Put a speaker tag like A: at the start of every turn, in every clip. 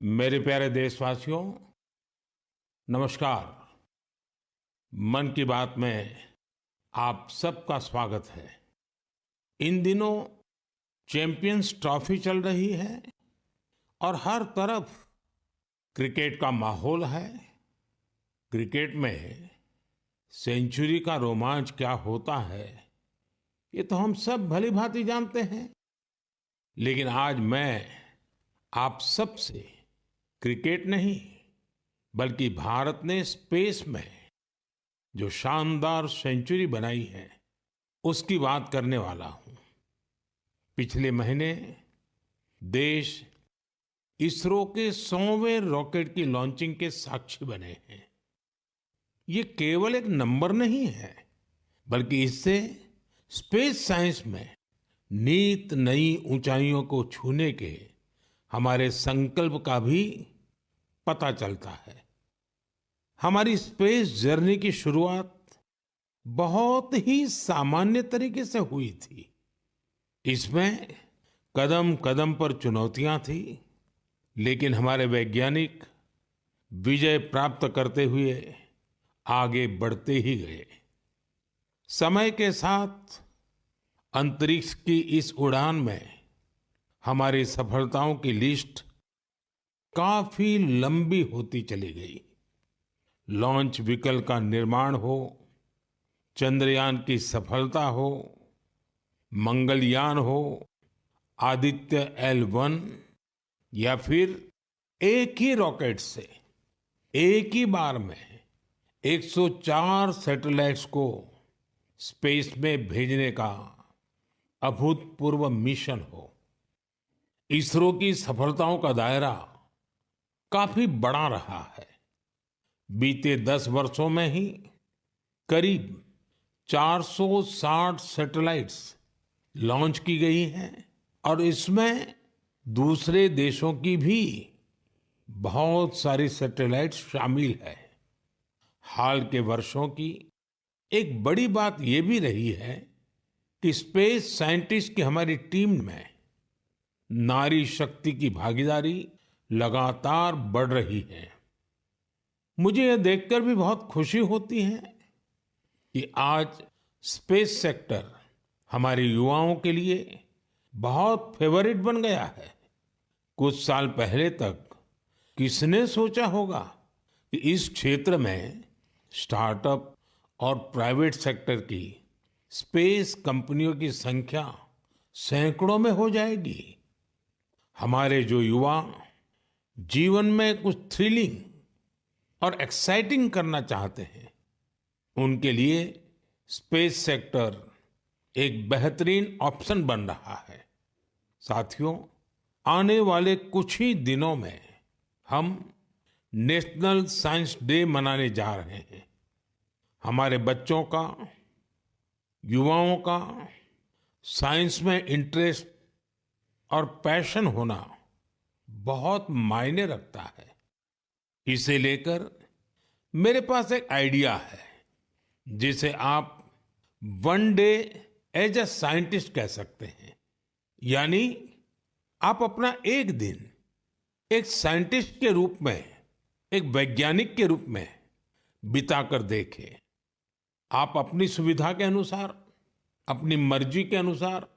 A: मेरे प्यारे देशवासियों, नमस्कार। मन की बात में आप सबका स्वागत है। इन दिनों चैंपियंस ट्रॉफी चल रही है और हर तरफ क्रिकेट का माहौल है। क्रिकेट में सेंचुरी का रोमांच क्या होता है, ये तो हम सब भली भांति जानते हैं। लेकिन आज मैं आप सब से क्रिकेट नहीं, बल्कि भारत ने स्पेस में जो शानदार सेंचुरी बनाई है, उसकी बात करने वाला हूं। पिछले महीने देश इसरो के 100वें रॉकेट की लॉन्चिंग के साक्षी बने हैं। ये केवल एक नंबर नहीं है, बल्कि इससे स्पेस साइंस में नित नई ऊंचाइयों को छूने के हमारे संकल्प का भी पता चलता है। हमारी स्पेस जर्नी की शुरुआत बहुत ही सामान्य तरीके से हुई थी। इसमें कदम कदम पर चुनौतियां थी, लेकिन हमारे वैज्ञानिक विजय प्राप्त करते हुए आगे बढ़ते ही गए। समय के साथ अंतरिक्ष की इस उड़ान में हमारी सफलताओं की लिस्ट काफी लंबी होती चली गई। लॉन्च व्हीकल का निर्माण हो, चंद्रयान की सफलता हो, मंगलयान हो, आदित्य L1 या फिर एक ही रॉकेट से एक ही बार में 104 सैटेलाइट्स को स्पेस में भेजने का अभूतपूर्व मिशन हो। इसरो की सफलताओं का दायरा काफी बड़ा रहा है। बीते 10 वर्षों में ही करीब 460 सैटेलाइट्स लॉन्च की गई हैं और इसमें दूसरे देशों की भी बहुत सारी सैटेलाइट्स शामिल है। हाल के वर्षों की एक बड़ी बात ये भी रही है कि स्पेस साइंटिस्ट की हमारी टीम में नारी शक्ति की भागीदारी लगातार बढ़ रही है। मुझे यह देखकर भी बहुत खुशी होती है कि आज स्पेस सेक्टर हमारे युवाओं के लिए बहुत फेवरेट बन गया है। कुछ साल पहले तक किसने सोचा होगा कि इस क्षेत्र में स्टार्टअप और प्राइवेट सेक्टर की स्पेस कंपनियों की संख्या सैकड़ों में हो जाएगी। हमारे जो युवा जीवन में कुछ थ्रिलिंग और एक्साइटिंग करना चाहते हैं, उनके लिए स्पेस सेक्टर एक बेहतरीन ऑप्शन बन रहा है। साथियों, आने वाले कुछ ही दिनों में हम नेशनल साइंस डे मनाने जा रहे हैं। हमारे बच्चों का, युवाओं का साइंस में इंटरेस्ट और पैशन होना बहुत मायने रखता है। इसे लेकर मेरे पास एक आइडिया है, जिसे आप one day as a scientist कह सकते हैं। यानी आप अपना एक दिन एक साइंटिस्ट के रूप में, एक वैज्ञानिक के रूप में बिताकर देखें। आप अपनी सुविधा के अनुसार, अपनी मर्जी के अनुसार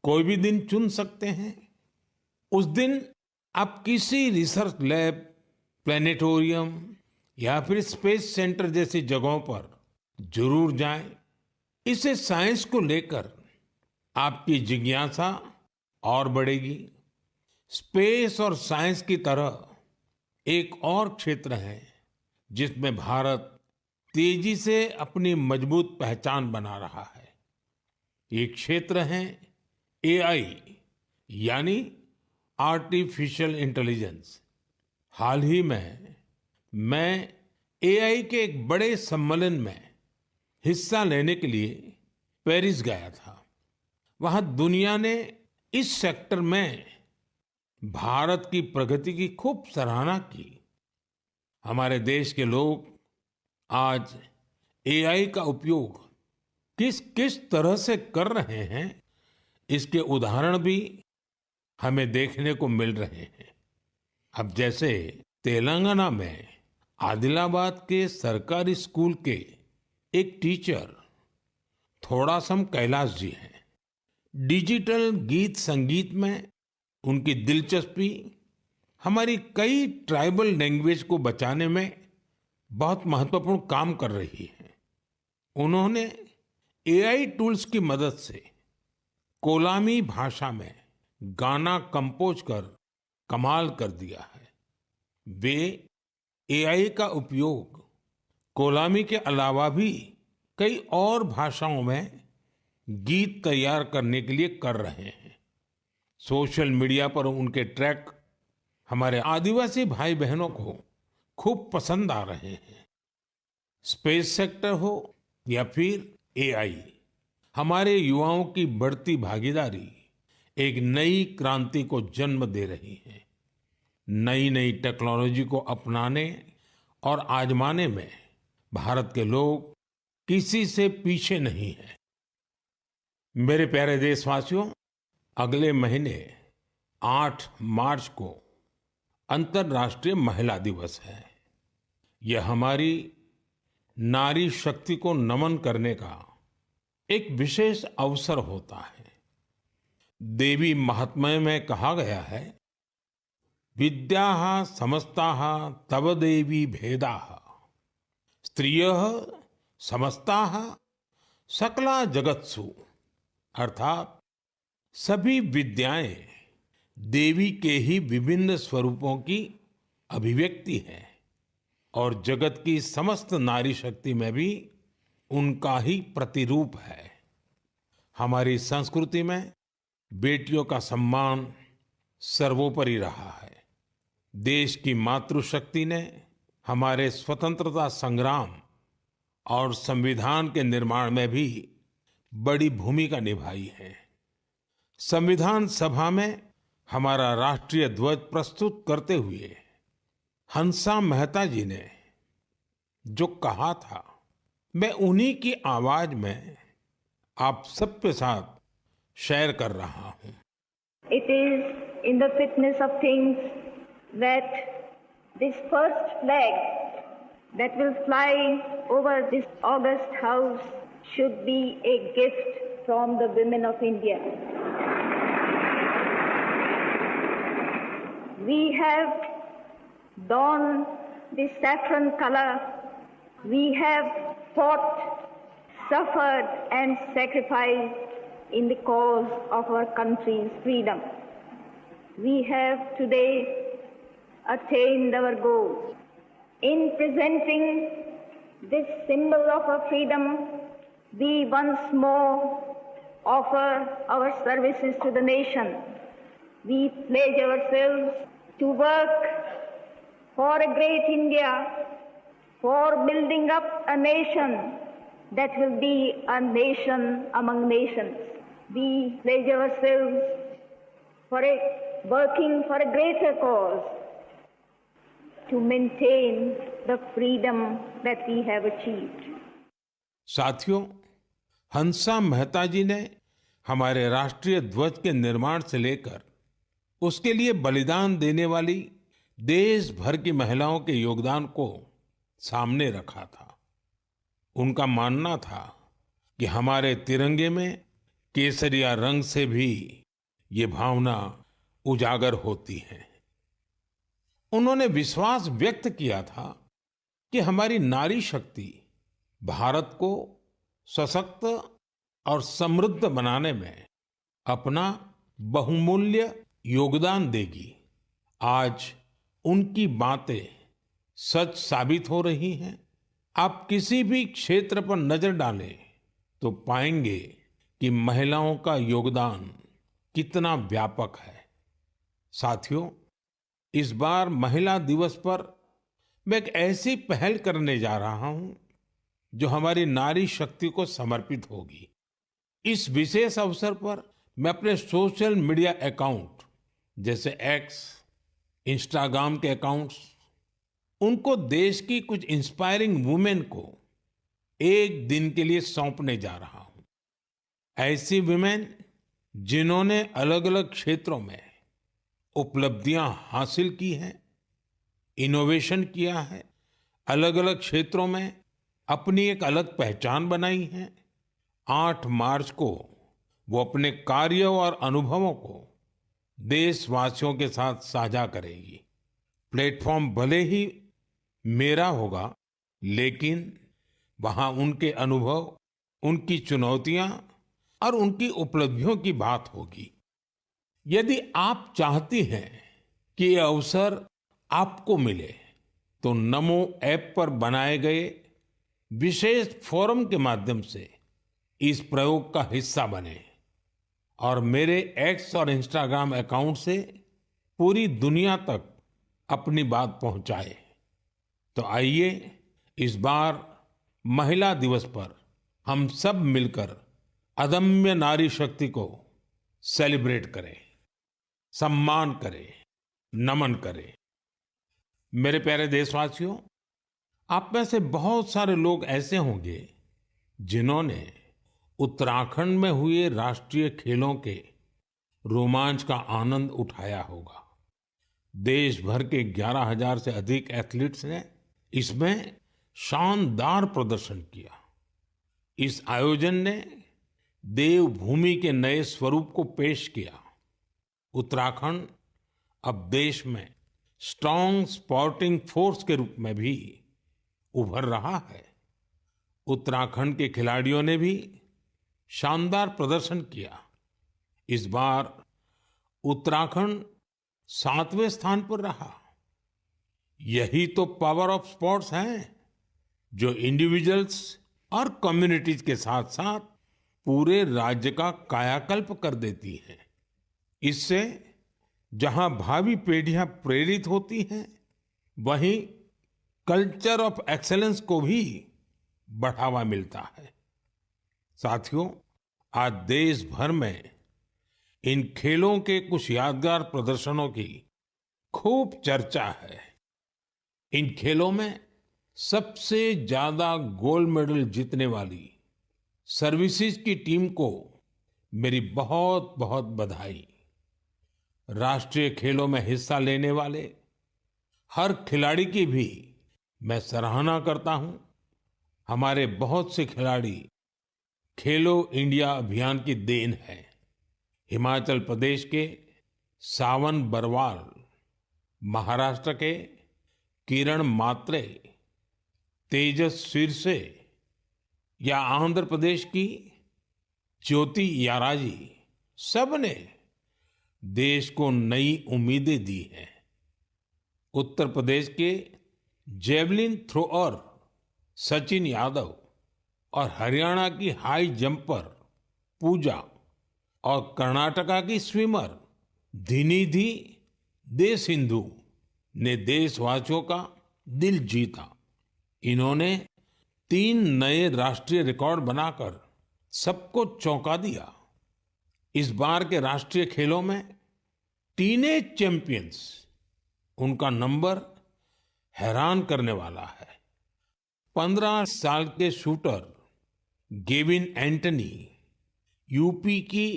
A: कोई भी दिन चुन सकते हैं। उस दिन आप किसी रिसर्च लैब, प्लेनेटोरियम या फिर स्पेस सेंटर जैसी जगहों पर जरूर जाएं। इससे साइंस को लेकर आपकी जिज्ञासा और बढ़ेगी। स्पेस और साइंस की तरह एक और क्षेत्र है जिसमें भारत तेजी से अपनी मजबूत पहचान बना रहा है। ये क्षेत्र है एआई, यानी आर्टिफिशियल इंटेलिजेंस। हाल ही में मैं एआई के एक बड़े सम्मेलन में हिस्सा लेने के लिए पेरिस गया था। वहां दुनिया ने इस सेक्टर में भारत की प्रगति की खूब सराहना की। हमारे देश के लोग आज एआई का उपयोग किस किस तरह से कर रहे हैं, इसके उदाहरण भी हमें देखने को मिल रहे हैं। अब जैसे तेलंगाना में आदिलाबाद के सरकारी स्कूल के एक टीचर थोड़ासम कैलाश जी हैं। डिजिटल गीत संगीत में उनकी दिलचस्पी हमारी कई ट्राइबल लैंग्वेज को बचाने में बहुत महत्वपूर्ण काम कर रही है। उन्होंने एआई टूल्स की मदद से कोलामी भाषा में गाना कंपोज कर कमाल कर दिया है। वे एआई का उपयोग कोलामी के अलावा भी कई और भाषाओं में गीत तैयार करने के लिए कर रहे हैं। सोशल मीडिया पर उनके ट्रैक हमारे आदिवासी भाई बहनों को खूब पसंद आ रहे हैं। स्पेस सेक्टर हो या फिर एआई, हमारे युवाओं की बढ़ती भागीदारी एक नई क्रांति को जन्म दे रही है। नई नई टेक्नोलॉजी को अपनाने और आजमाने में भारत के लोग किसी से पीछे नहीं हैं। मेरे प्यारे देशवासियों, अगले महीने 8 मार्च को अंतर्राष्ट्रीय महिला दिवस है। यह हमारी नारी शक्ति को नमन करने का एक विशेष अवसर होता है। देवी महात्म्य में कहा गया है, विद्याः समस्ताः तव देवी भेदाः स्त्रियः समस्ताः सकला जगत्सु, अर्थात सभी विद्याएं देवी के ही विभिन्न स्वरूपों की अभिव्यक्ति है और जगत की समस्त नारी शक्ति में भी उनका ही प्रतिरूप है। हमारी संस्कृति में बेटियों का सम्मान सर्वोपरि रहा है। देश की मातृशक्ति ने हमारे स्वतंत्रता संग्राम और संविधान के निर्माण में भी बड़ी भूमिका निभाई है। संविधान सभा में हमारा राष्ट्रीय ध्वज प्रस्तुत करते हुए हंसा मेहता जी ने जो कहा था, मैं उन्हीं की आवाज में आप सबके साथ शेयर कर रहा हूं।
B: It is in the fitness of things that this first flag that will fly over this august house should be a gift from the women of India. We have donned the saffron color. We have fought, suffered and sacrificed in the cause of our country's freedom. We have today attained our goals. In presenting this symbol of our freedom, we once more offer our services to the nation. We pledge ourselves to work for a great India, for building up a nation that will be a nation among nations. We pledge ourselves for working for a greater cause to maintain the freedom that we have achieved.
A: साथियों, हंसा मेहता जी ने हमारे राष्ट्रीय ध्वज के निर्माण से लेकर उसके लिए बलिदान देने वाली देश भर की महिलाओं के योगदान को सामने रखा था। उनका मानना था कि हमारे तिरंगे में केसरिया रंग से भी ये भावना उजागर होती है। उन्होंने विश्वास व्यक्त किया था कि हमारी नारी शक्ति भारत को सशक्त और समृद्ध बनाने में अपना बहुमूल्य योगदान देगी। आज उनकी बातें सच साबित हो रही हैं। आप किसी भी क्षेत्र पर नजर डालें तो पाएंगे कि महिलाओं का योगदान कितना व्यापक है। साथियों, इस बार महिला दिवस पर मैं एक ऐसी पहल करने जा रहा हूं जो हमारी नारी शक्ति को समर्पित होगी। इस विशेष अवसर पर मैं अपने सोशल मीडिया अकाउंट जैसे एक्स, इंस्टाग्राम के अकाउंट्स, उनको देश की कुछ इंस्पायरिंग वुमेन को एक दिन के लिए सौंपने जा रहा हूं। ऐसी वुमेन जिन्होंने अलग अलग क्षेत्रों में उपलब्धियां हासिल की हैं इनोवेशन किया है, अलग अलग क्षेत्रों में अपनी एक अलग पहचान बनाई है। 8 मार्च को वो अपने कार्य और अनुभवों को देशवासियों के साथ साझा करेगी। प्लेटफॉर्म भले ही मेरा होगा, लेकिन वहां उनके अनुभव, उनकी चुनौतियां और उनकी उपलब्धियों की बात होगी। यदि आप चाहती हैं कि ये अवसर आपको मिले, तो नमो ऐप पर बनाए गए विशेष फोरम के माध्यम से इस प्रयोग का हिस्सा बने और मेरे एक्स और इंस्टाग्राम अकाउंट से पूरी दुनिया तक अपनी बात पहुंचाए। तो आइए इस बार महिला दिवस पर हम सब मिलकर अदम्य नारी शक्ति को सेलिब्रेट करें, सम्मान करें, नमन करें। मेरे प्यारे देशवासियों, आप में से बहुत सारे लोग ऐसे होंगे जिन्होंने उत्तराखंड में हुए राष्ट्रीय खेलों के रोमांच का आनंद उठाया होगा। देश भर के 11,000 से अधिक एथलीट्स ने इसमें शानदार प्रदर्शन किया। इस आयोजन ने देवभूमि के नए स्वरूप को पेश किया। उत्तराखंड अब देश में स्ट्रांग स्पोर्टिंग फोर्स के रूप में भी उभर रहा है। उत्तराखंड के खिलाड़ियों ने भी शानदार प्रदर्शन किया। इस बार उत्तराखंड 7वें स्थान पर रहा। यही तो पावर ऑफ स्पोर्ट्स है, जो इंडिविजुअल्स और कम्युनिटीज के साथ साथ पूरे राज्य का कायाकल्प कर देती है। इससे जहां भावी पीढ़ियां प्रेरित होती हैं, वहीं कल्चर ऑफ एक्सेलेंस को भी बढ़ावा मिलता है। साथियों, आज देश भर में इन खेलों के कुछ यादगार प्रदर्शनों की खूब चर्चा है। इन खेलों में सबसे ज्यादा गोल्ड मेडल जीतने वाली सर्विसेज की टीम को मेरी बहुत बहुत बधाई। राष्ट्रीय खेलों में हिस्सा लेने वाले हर खिलाड़ी की भी मैं सराहना करता हूं। हमारे बहुत से खिलाड़ी खेलो इंडिया अभियान की देन है। हिमाचल प्रदेश के सावन बरवाल, महाराष्ट्र के किरण मात्रे, तेजस सिरसे या आंध्र प्रदेश की ज्योति याराजी, सबने देश को नई उम्मीदें दी हैं। उत्तर प्रदेश के जेवलिन थ्रोअर सचिन यादव और हरियाणा की हाई जंपर पूजा और कर्नाटका की स्विमर धिनिधि दे सिंधु ने देशवासियों का दिल जीता। इन्होंने 3 नए राष्ट्रीय रिकॉर्ड बनाकर सबको चौंका दिया। इस बार के राष्ट्रीय खेलों में टीनेज चैंपियंस, उनका नंबर हैरान करने वाला है। 15 साल के शूटर गेविन एंटनी, यूपी की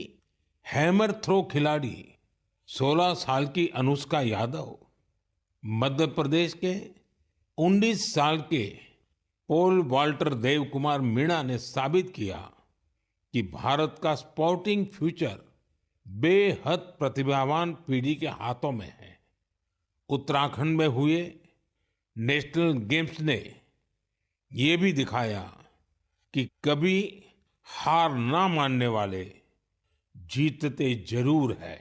A: हैमर थ्रो खिलाड़ी 16 साल की अनुष्का यादव, मध्य प्रदेश के 19 साल के पोल वाल्टर देव कुमार मीणा ने साबित किया कि भारत का स्पोर्टिंग फ्यूचर बेहद प्रतिभावान पीढ़ी के हाथों में है। उत्तराखंड में हुए नेशनल गेम्स ने ये भी दिखाया कि कभी हार ना मानने वाले जीतते जरूर है।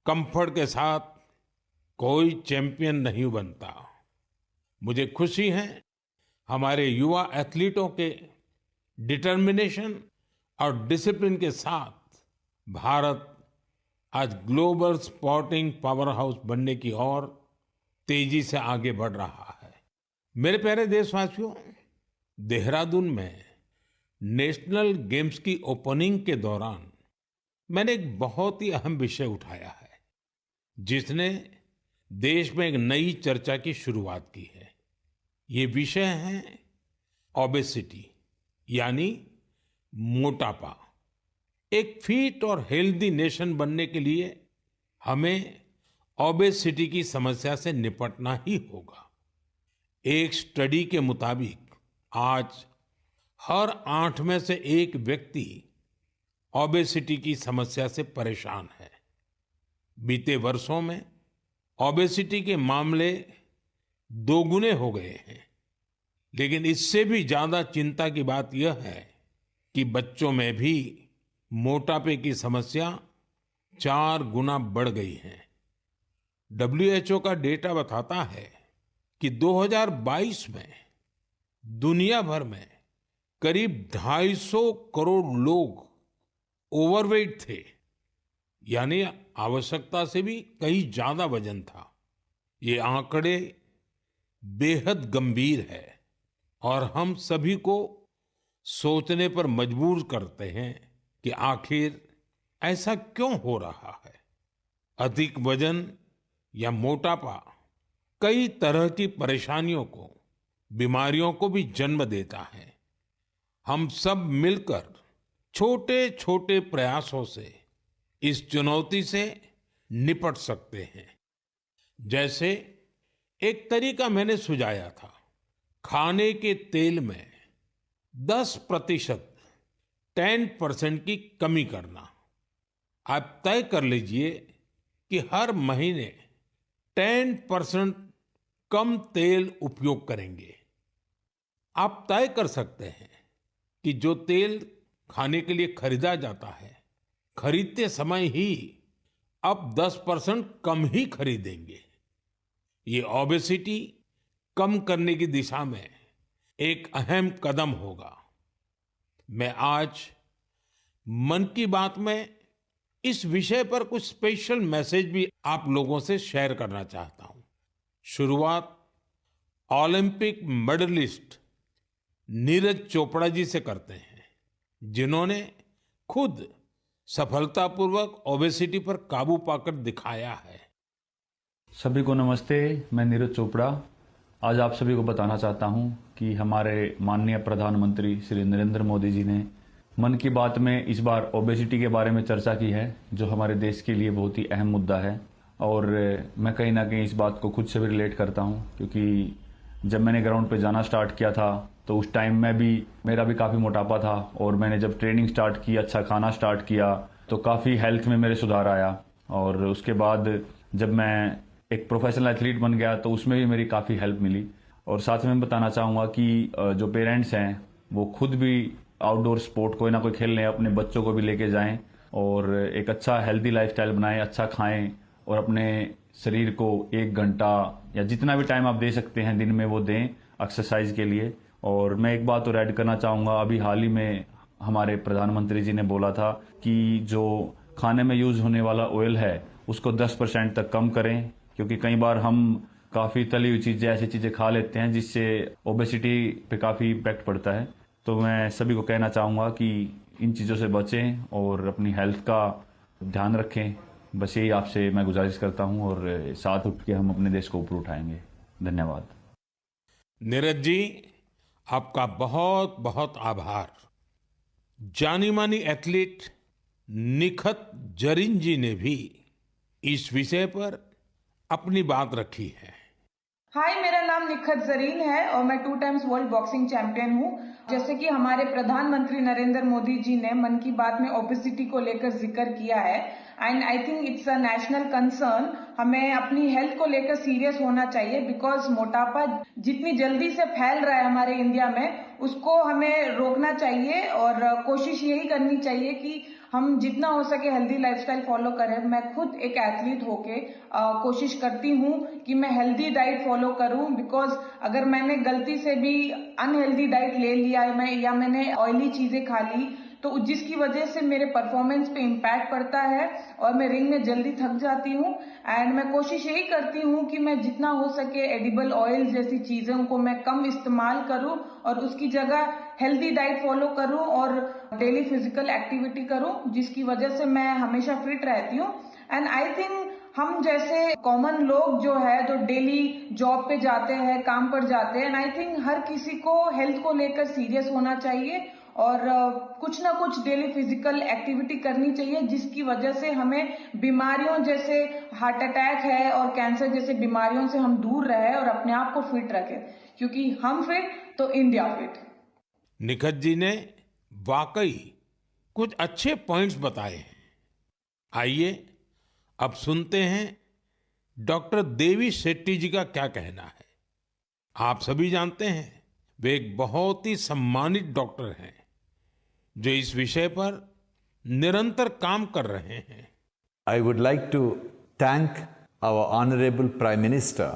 A: कंफर्ट के साथ कोई चैंपियन नहीं बनता। मुझे खुशी है हमारे युवा एथलीटों के डिटर्मिनेशन और डिसिप्लिन के साथ भारत आज ग्लोबल स्पोर्टिंग पावर हाउस बनने की ओर तेजी से आगे बढ़ रहा है। मेरे प्यारे देशवासियों, देहरादून में नेशनल गेम्स की ओपनिंग के दौरान मैंने एक बहुत ही अहम विषय उठाया है, जिसने देश में एक नई चर्चा की शुरुआत की है। ये विषय है ओबेसिटी, यानी मोटापा। एक फिट और हेल्दी नेशन बनने के लिए हमें ओबेसिटी की समस्या से निपटना ही होगा। एक स्टडी के मुताबिक आज हर 8 में से एक व्यक्ति ओबेसिटी की समस्या से परेशान है। बीते वर्षों में ओबेसिटी के मामले दोगुने हो गए हैं, लेकिन इससे भी ज्यादा चिंता की बात यह है कि बच्चों में भी मोटापे की समस्या 4 गुना बढ़ गई है। WHO का डेटा बताता है कि 2022 में दुनिया भर में करीब 250 करोड़ लोग ओवरवेट थे, यानी आवश्यकता से भी कहीं ज्यादा वजन था। ये आंकड़े बेहद गंभीर है और हम सभी को सोचने पर मजबूर करते हैं कि आखिर ऐसा क्यों हो रहा है। अधिक वजन या मोटापा कई तरह की परेशानियों को, बीमारियों को भी जन्म देता है। हम सब मिलकर छोटे छोटे प्रयासों से इस चुनौती से निपट सकते हैं। जैसे एक तरीका मैंने सुझाया था, खाने के तेल में 10% 10% की कमी करना। आप तय कर लीजिए कि हर महीने 10% कम तेल उपयोग करेंगे। आप तय कर सकते हैं कि जो तेल खाने के लिए खरीदा जाता है, खरीदते समय ही अब 10% कम ही खरीदेंगे। ये ओबेसिटी कम करने की दिशा में एक अहम कदम होगा। मैं आज मन की बात में इस विषय पर कुछ स्पेशल मैसेज भी आप लोगों से शेयर करना चाहता हूं। शुरुआत ओलंपिक मेडलिस्ट नीरज चोपड़ा जी से करते हैं, जिन्होंने खुद सफलतापूर्वक ओबेसिटी पर काबू पाकर दिखाया है।
C: सभी को नमस्ते, मैं नीरज चोपड़ा आज आप सभी को बताना चाहता हूं कि हमारे माननीय प्रधानमंत्री श्री नरेंद्र मोदी जी ने मन की बात में इस बार ओबेसिटी के बारे में चर्चा की है, जो हमारे देश के लिए बहुत ही अहम मुद्दा है। और मैं कहीं ना कहीं इस बात को खुद से भी रिलेट करता हूं, क्योंकि जब मैंने ग्राउंड पे जाना स्टार्ट किया था तो उस टाइम में भी मेरा भी काफ़ी मोटापा था, और मैंने जब ट्रेनिंग स्टार्ट की, अच्छा खाना स्टार्ट किया, तो काफ़ी हेल्थ में मेरे सुधार आया। और उसके बाद जब मैं एक प्रोफेशनल एथलीट बन गया तो उसमें भी मेरी काफ़ी हेल्प मिली। और साथ में मैं बताना चाहूँगा कि जो पेरेंट्स हैं वो खुद भी आउटडोर स्पोर्ट कोई ना कोई खेल लें, अपने बच्चों को भी लेके जाएं और एक अच्छा हेल्दी लाइफस्टाइल बनाएं, अच्छा खाएं और अपने शरीर को 1 घंटा या जितना भी टाइम आप दे सकते हैं दिन में वो दें एक्सरसाइज के लिए। और मैं एक बात और ऐड करना चाहूँगा, अभी हाल ही में हमारे प्रधानमंत्री जी ने बोला था कि जो खाने में यूज़ होने वाला ऑयल है उसको 10% तक कम करें, क्योंकि कई बार हम काफ़ी तली हुई चीज़ें, ऐसी चीज़ें खा लेते हैं जिससे ओबेसिटी पे काफ़ी इम्पैक्ट पड़ता है। तो मैं सभी को कहना चाहूँगा कि इन चीज़ों से बचें और अपनी हेल्थ का ध्यान रखें। बस यही आपसे मैं गुजारिश करता हूँ और साथ उठ के हम अपने देश को ऊपर उठाएंगे। धन्यवाद।
A: नीरज जी, आपका बहुत बहुत आभार। जानी मानी एथलीट निखत जरीन जी ने भी इस विषय पर अपनी बात रखी है।
D: हाय, मेरा नाम निखत जरीन है और मैं 2 टाइम्स वर्ल्ड बॉक्सिंग चैंपियन हूँ। जैसे कि हमारे प्रधानमंत्री नरेंद्र मोदी जी ने मन की बात में ओबेसिटी को लेकर जिक्र किया है, and I think it's a national concern. हमें अपनी हेल्थ को लेकर सीरियस होना चाहिए, बिकॉज मोटापा जितनी जल्दी से फैल रहा है हमारे इंडिया में, उसको हमें रोकना चाहिए और कोशिश यही करनी चाहिए कि हम जितना हो सके हेल्दी लाइफस्टाइल फॉलो करें। मैं खुद एक एथलीट होके कोशिश करती हूँ कि मैं हेल्दी डाइट फॉलो करूँ, बिकॉज अगर मैंने गलती से भी अनहेल्दी डाइट ले लिया या मैंने ऑयली चीजें खा ली तो जिसकी वजह से मेरे परफॉर्मेंस पे इम्पैक्ट पड़ता है और मैं रिंग में जल्दी थक जाती हूँ। एंड मैं कोशिश यही करती हूँ कि मैं जितना हो सके एडिबल ऑयल जैसी चीजों को मैं कम इस्तेमाल करूँ और उसकी जगह हेल्दी डाइट फॉलो करूँ और डेली फिजिकल एक्टिविटी करूँ, जिसकी वजह से मैं हमेशा फिट रहती हूँ। एंड आई थिंक हम जैसे कॉमन लोग जो है जो डेली जॉब पे जाते हैं, काम पर जाते हैं, एंड आई थिंक हर किसी को हेल्थ को लेकर सीरियस होना चाहिए और कुछ ना कुछ डेली फिजिकल एक्टिविटी करनी चाहिए, जिसकी वजह से हमें बीमारियों जैसे हार्ट अटैक है और कैंसर जैसे बीमारियों से हम दूर रहे और अपने आप को फिट रखें, क्योंकि हम फिट तो इंडिया फिट।
A: निखत जी ने वाकई कुछ अच्छे पॉइंट्स बताए हैं। आइए अब सुनते हैं डॉक्टर देवी शेट्टी जी का क्या कहना है। आप सभी जानते हैं वे एक बहुत ही सम्मानित डॉक्टर हैं जो इस विषय पर निरंतर काम कर रहे हैं।
E: I would like to thank our Honorable Prime Minister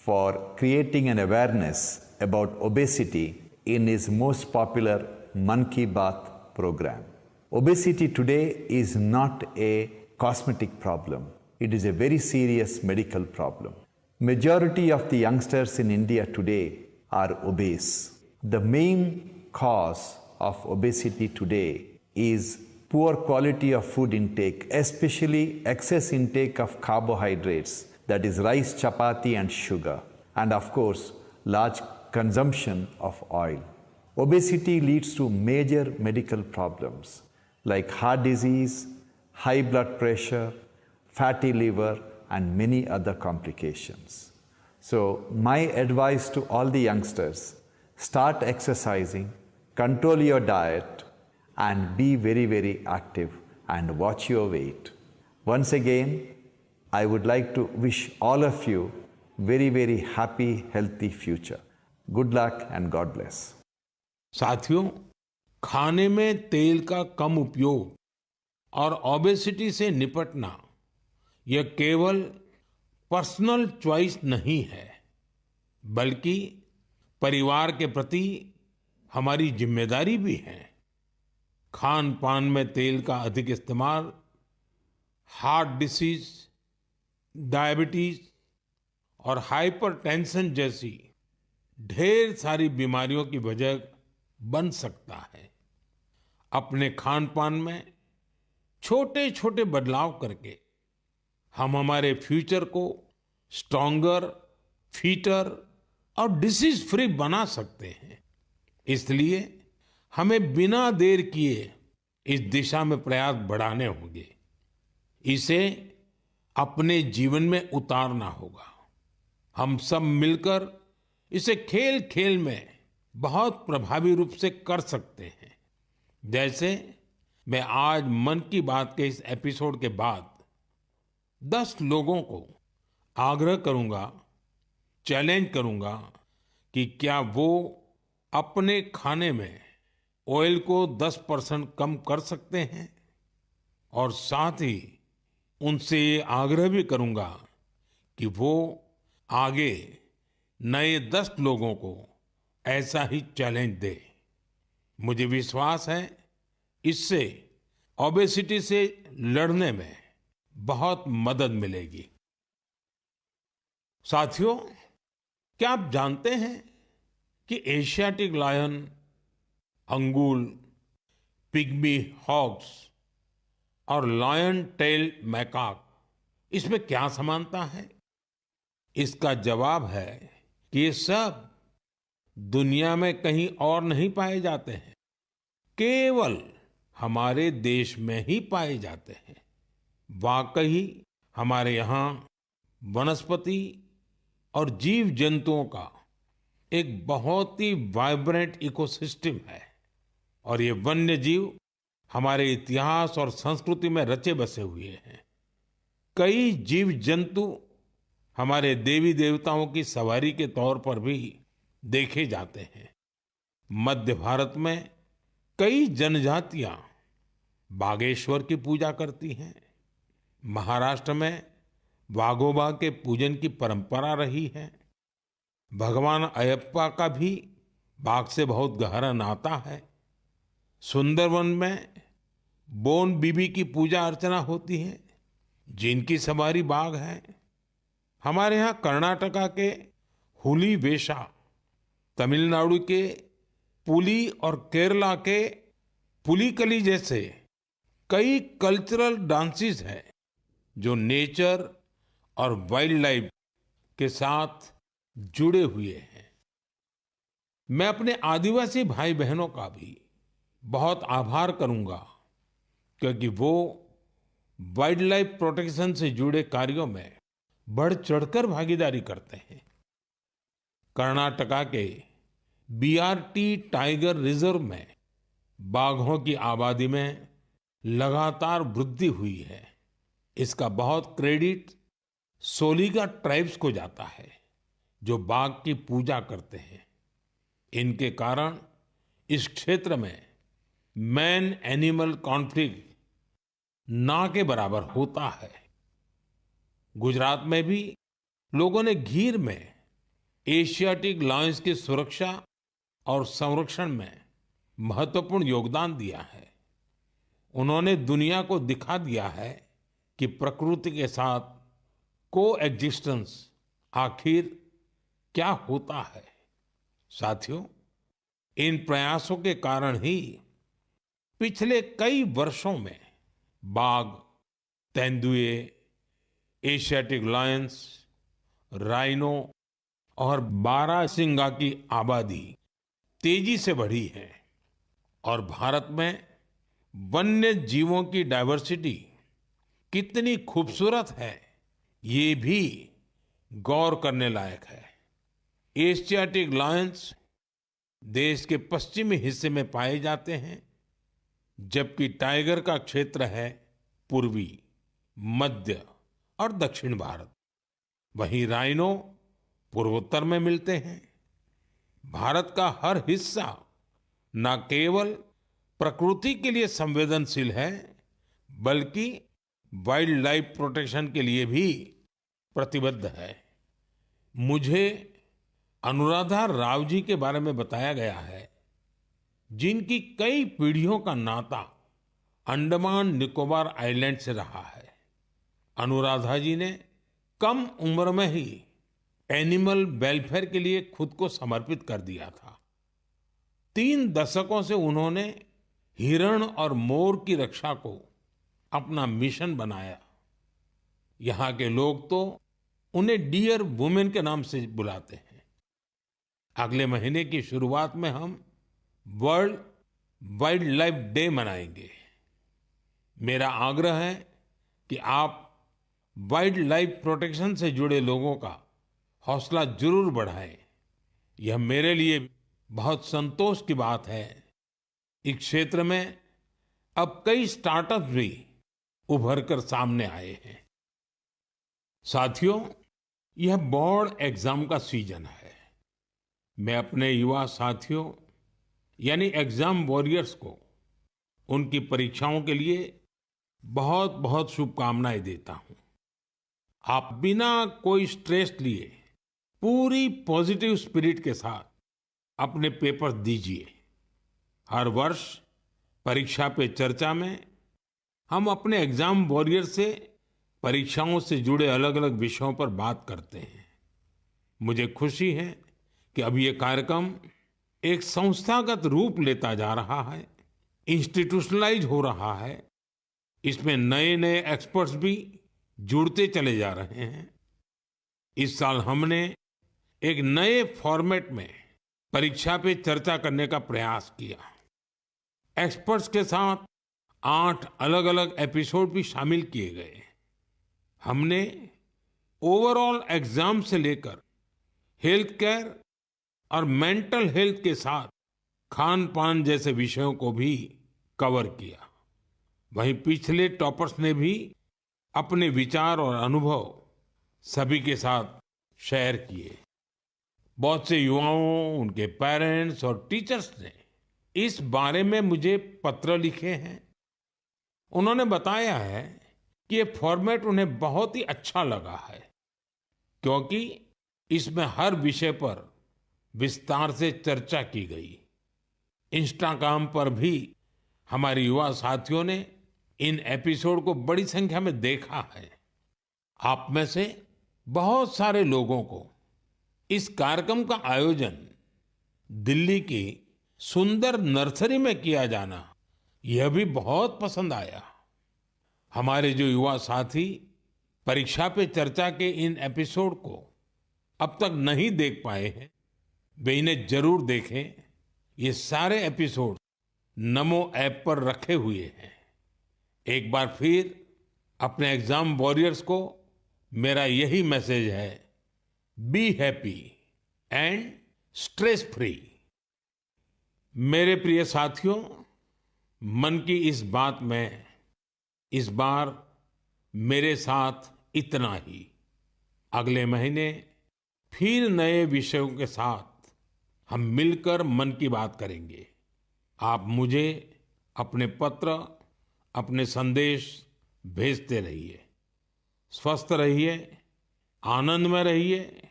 E: for creating an awareness about obesity in his most popular Man Ki Baat program. Obesity today is not a cosmetic problem. It is a very serious medical problem. Majority of the youngsters in India today are obese. The main cause of obesity today is poor quality of food intake, especially excess intake of carbohydrates, that is rice, chapati and sugar, and of course large consumption of oil. Obesity leads to major medical problems like heart disease, high blood pressure, fatty liver and many other complications. So my advice to all the youngsters, start exercising, control your diet and be very, very active and watch your weight. Once again, I would like to wish all of you very, very happy, healthy future. Good luck and God bless.
A: साथियों, खाने में तेल का कम उपयोग और obesity से निपटना यह केवल पर्सनल चॉइस नहीं है, बल्कि परिवार के प्रति हमारी जिम्मेदारी भी है। खान पान में तेल का अधिक इस्तेमाल हार्ट डिसीज, डायबिटीज और हाइपरटेंशन जैसी ढेर सारी बीमारियों की वजह बन सकता है। अपने खान पान में छोटे छोटे बदलाव करके हम हमारे फ्यूचर को स्ट्रॉन्गर, फिटर और डिसीज फ्री बना सकते हैं। इसलिए हमें बिना देर किए इस दिशा में प्रयास बढ़ाने होंगे। इसे अपने जीवन में उतारना होगा। हम सब मिलकर इसे खेल खेल में बहुत प्रभावी रूप से कर सकते हैं। जैसे मैं आज मन की बात के इस एपिसोड के बाद 10 लोगों को आग्रह करूंगा, चैलेंज करूंगा कि क्या वो अपने खाने में ऑयल को 10% कम कर सकते हैं, और साथ ही उनसे ये आग्रह भी करूंगा कि वो आगे नए 10 लोगों को ऐसा ही चैलेंज दे। मुझे विश्वास है इससे ओबेसिटी से लड़ने में बहुत मदद मिलेगी। साथियों, क्या आप जानते हैं कि Asiatic lion, Angul, pygmy hogs और लायन टेल मैकाक, इसमें क्या समानता है? इसका जवाब है कि ये सब दुनिया में कहीं और नहीं पाए जाते हैं, केवल हमारे देश में ही पाए जाते हैं। वाकई हमारे यहाँ वनस्पति और जीव जंतुओं का एक बहुत ही वाइब्रेंट इकोसिस्टम है, और ये वन्य जीव हमारे इतिहास और संस्कृति में रचे बसे हुए हैं। कई जीव जंतु हमारे देवी देवताओं की सवारी के तौर पर भी देखे जाते हैं। मध्य भारत में कई जनजातियां बागेश्वर की पूजा करती हैं। महाराष्ट्र में वाघोबा के पूजन की परंपरा रही है। भगवान अयप्पा का भी बाघ से बहुत गहरा नाता है। सुंदरवन में बोन बीबी की पूजा अर्चना होती है, जिनकी सवारी बाघ है। हमारे यहाँ कर्नाटका के हुली वेशा, तमिलनाडु के पुली और केरला के पुलिकली जैसे कई कल्चरल डांसेस हैं जो नेचर और वाइल्ड लाइफ के साथ जुड़े हुए हैं। मैं अपने आदिवासी भाई बहनों का भी बहुत आभार करूंगा क्योंकि वो वाइल्ड लाइफ प्रोटेक्शन से जुड़े कार्यों में बढ़ चढ़कर भागीदारी करते हैं। कर्नाटका के बीआरटी टाइगर रिजर्व में बाघों की आबादी में लगातार वृद्धि हुई है। इसका बहुत क्रेडिट सोलिगा ट्राइब्स को जाता है जो बाघ की पूजा करते हैं। इनके कारण इस क्षेत्र में मैन एनिमल कॉन्फ्लिक्ट ना के बराबर होता है। गुजरात में भी लोगों ने गीर में एशियाटिक लायंस की सुरक्षा और संरक्षण में महत्वपूर्ण योगदान दिया है। उन्होंने दुनिया को दिखा दिया है कि प्रकृति के साथ कोएग्जिस्टेंस आखिर क्या होता है। साथियों, इन प्रयासों के कारण ही पिछले कई वर्षों में बाघ, तेंदुए, एशियाटिक लायंस, राइनो और बारहसिंगा की आबादी तेजी से बढ़ी है और भारत में वन्य जीवों की डाइवर्सिटी कितनी खूबसूरत है ये भी गौर करने लायक है। एशियाटिक लायंस देश के पश्चिमी हिस्से में पाए जाते हैं, जबकि टाइगर का क्षेत्र है पूर्वी, मध्य और दक्षिण भारत। वहीं राइनो पूर्वोत्तर में मिलते हैं। भारत का हर हिस्सा न केवल प्रकृति के लिए संवेदनशील है बल्कि वाइल्ड लाइफ प्रोटेक्शन के लिए भी प्रतिबद्ध है। मुझे अनुराधा राव जी के बारे में बताया गया है, जिनकी कई पीढ़ियों का नाता अंडमान निकोबार आइलैंड से रहा है। अनुराधा जी ने कम उम्र में ही एनिमल वेलफेयर के लिए खुद को समर्पित कर दिया था। 3 दशकों से उन्होंने हिरण और मोर की रक्षा को अपना मिशन बनाया। यहाँ के लोग तो उन्हें डियर वुमेन के नाम से बुलाते हैं। अगले महीने की शुरुआत में हम वर्ल्ड वाइल्ड लाइफ डे मनाएंगे। मेरा आग्रह है कि आप वाइल्ड लाइफ प्रोटेक्शन से जुड़े लोगों का हौसला जरूर बढ़ाएं। यह मेरे लिए बहुत संतोष की बात है। इस क्षेत्र में अब कई स्टार्टअप्स भी उभर कर सामने आए हैं। साथियों, यह बोर्ड एग्जाम का सीजन है। मैं अपने युवा साथियों यानी एग्जाम वॉरियर्स को उनकी परीक्षाओं के लिए बहुत बहुत शुभकामनाएं देता हूं। आप बिना कोई स्ट्रेस लिए पूरी पॉजिटिव स्पिरिट के साथ अपने पेपर दीजिए। हर वर्ष परीक्षा पे चर्चा में हम अपने एग्जाम वॉरियर से परीक्षाओं से जुड़े अलग अलग विषयों पर बात करते हैं। मुझे खुशी है कि अब ये कार्यक्रम एक संस्थागत रूप लेता जा रहा है, इंस्टीट्यूशनलाइज हो रहा है। इसमें नए नए एक्सपर्ट्स भी जुड़ते चले जा रहे हैं। इस साल हमने एक नए फॉर्मेट में परीक्षा पे चर्चा करने का प्रयास किया। एक्सपर्ट्स के साथ 8 अलग अलग एपिसोड भी शामिल किए गए। हमने ओवरऑल एग्जाम से लेकर हेल्थ केयर और मेंटल हेल्थ के साथ खान पान जैसे विषयों को भी कवर किया। वहीं पिछले टॉपर्स ने भी अपने विचार और अनुभव सभी के साथ शेयर किए। बहुत से युवाओं, उनके पेरेंट्स और टीचर्स ने इस बारे में मुझे पत्र लिखे हैं। उन्होंने बताया है कि ये फॉर्मेट उन्हें बहुत ही अच्छा लगा है क्योंकि इसमें हर विषय पर विस्तार से चर्चा की गई। इंस्टाग्राम पर भी हमारे युवा साथियों ने इन एपिसोड को बड़ी संख्या में देखा है। आप में से बहुत सारे लोगों को इस कार्यक्रम का आयोजन दिल्ली की सुंदर नर्सरी में किया जाना यह भी बहुत पसंद आया। हमारे जो युवा साथी परीक्षा पे चर्चा के इन एपिसोड को अब तक नहीं देख पाए हैं, वे इन्हें जरूर देखें। ये सारे एपिसोड नमो ऐप पर रखे हुए हैं। एक बार फिर अपने एग्जाम वॉरियर्स को मेरा यही मैसेज है, be happy and stress free. मेरे प्रिय साथियों, मन की इस बात में इस बार मेरे साथ इतना ही। अगले महीने फिर नए विषयों के साथ हम मिलकर मन की बात करेंगे। आप मुझे अपने पत्र, अपने संदेश भेजते रहिए। स्वस्थ रहिए, आनंद में रहिए।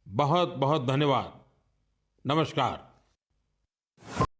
A: बहुत बहुत धन्यवाद। नमस्कार।